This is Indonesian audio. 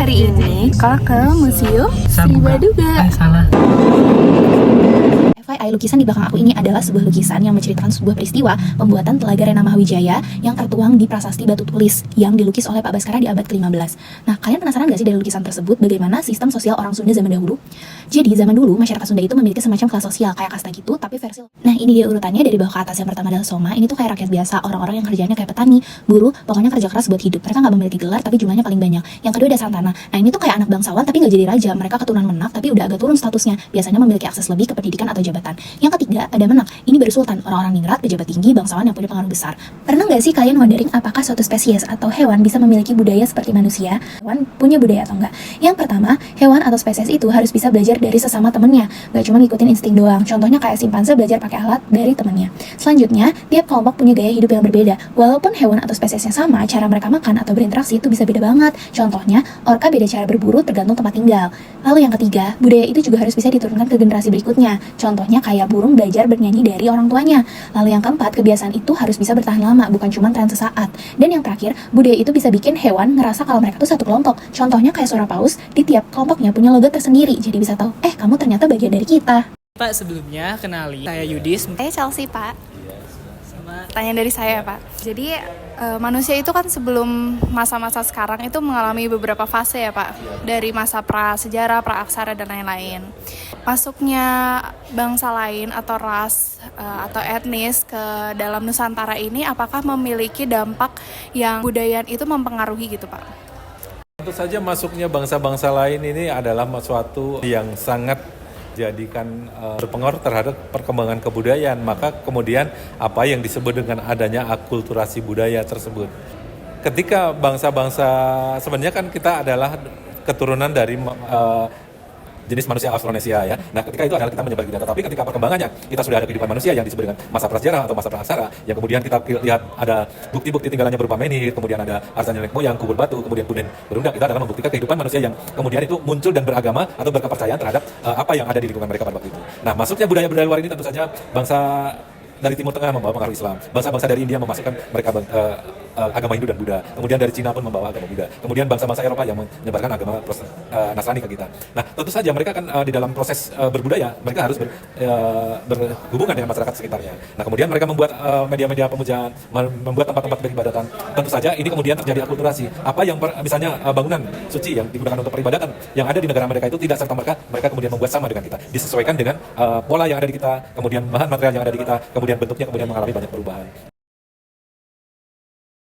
hari ini ke Museum Sri Baduga. Salah. FYI, lukisan di belakang aku ini adalah sebuah lukisan yang menceritakan sebuah peristiwa pembuatan Telaga Rena Mahawijaya yang tertuang di prasasti batu tulis yang dilukis oleh Pak Baskara di abad ke-15. Nah, kalian penasaran gak sih dari lukisan tersebut bagaimana sistem sosial orang Sunda zaman dahulu? Jadi, zaman dulu masyarakat Sunda itu memiliki semacam kelas sosial kayak kasta gitu, tapi versi. Nah, ini dia urutannya dari bawah ke atas. Yang pertama adalah Soma. Ini tuh kayak rakyat biasa, orang-orang yang kerjanya kayak petani, buruh, pokoknya kerja keras buat hidup. Mereka nggak memiliki gelar, tapi jumlahnya paling banyak. Yang kedua ada Santana. Nah, ini tuh kayak anak bangsawan tapi nggak jadi raja. Mereka keturunan Menak tapi udah agak turun statusnya. Biasanya memiliki akses lebih ke pendidikan atau jabatan. Yang ketiga ada Menak. Ini baru sultan, orang-orang ningrat, pejabat tinggi, bangsawan yang punya pengaruh besar. Pernah nggak sih kalian wondering apakah suatu spesies atau hewan bisa memiliki budaya seperti manusia? Hewan punya budaya atau enggak? Yang pertama, hewan atau spesies itu harus bisa belajar dari sesama temennya, gak cuma ngikutin insting doang. Contohnya kayak simpanse belajar pakai alat dari temennya. Selanjutnya, tiap kelompok punya gaya hidup yang berbeda. Walaupun hewan atau spesiesnya sama, cara mereka makan atau berinteraksi itu bisa beda banget. Contohnya, orca beda cara berburu tergantung tempat tinggal. Lalu yang ketiga, budaya itu juga harus bisa diturunkan ke generasi berikutnya. Contohnya kayak burung belajar bernyanyi dari orang tuanya. Lalu yang keempat, kebiasaan itu harus bisa bertahan lama, bukan cuma tren sesaat. Dan yang terakhir, budaya itu bisa bikin hewan ngerasa kalau mereka tuh satu kelompok. Contohnya kayak suara paus, di tiap kelompoknya punya logat tersendiri. Jadi bisa tahu, kamu ternyata bagian dari kita. Pak, sebelumnya kenali, saya Yudis. Saya Chelsea, Pak. Sama Tanya dari saya, Pak. Jadi manusia itu kan sebelum masa-masa sekarang itu mengalami beberapa fase ya, Pak. Dari masa prasejarah, praaksara dan lain-lain. Masuknya bangsa lain atau ras atau etnis ke dalam Nusantara ini apakah memiliki dampak yang budayaan itu mempengaruhi gitu, Pak? Tentu saja masuknya bangsa-bangsa lain ini adalah suatu yang sangat jadikan berpengaruh terhadap perkembangan kebudayaan. Maka kemudian apa yang disebut dengan adanya akulturasi budaya tersebut. Ketika bangsa-bangsa, sebenarnya kan kita adalah keturunan dari jenis manusia Austronesia ya. Nah, ketika itu adalah kita menyebar data. Tapi ketika perkembangannya, kita sudah ada kehidupan manusia yang disebut dengan masa prasejarah atau masa praaksara. Yang kemudian kita lihat ada bukti-bukti tinggalannya berupa menhir, kemudian ada arca nenek moyang, kubur batu, kemudian punden berundak. Itu adalah membuktikan kehidupan manusia yang kemudian itu muncul dan beragama atau berkepercayaan terhadap apa yang ada di lingkungan mereka pada waktu itu. Nah, masuknya budaya-budaya luar ini tentu saja bangsa dari Timur Tengah membawa pengaruh Islam. Bangsa-bangsa dari India memasukkan mereka agama Hindu dan Buddha. Kemudian dari Cina pun membawa agama Buddha. Kemudian bangsa-bangsa Eropa yang menyebarkan agama Nasrani ke kita. Nah, tentu saja mereka kan di dalam proses berbudaya, mereka harus berhubungan dengan masyarakat sekitarnya. Nah, kemudian mereka membuat media-media pemujaan, membuat tempat-tempat beribadatan. Tentu saja ini kemudian terjadi akulturasi. Apa yang misalnya bangunan suci yang digunakan untuk peribadatan yang ada di negara mereka itu tidak serta-merta mereka kemudian membuat sama dengan kita. Disesuaikan dengan pola yang ada di kita, kemudian bahan material yang ada di kita, kemudian bentuknya kemudian mengalami banyak perubahan.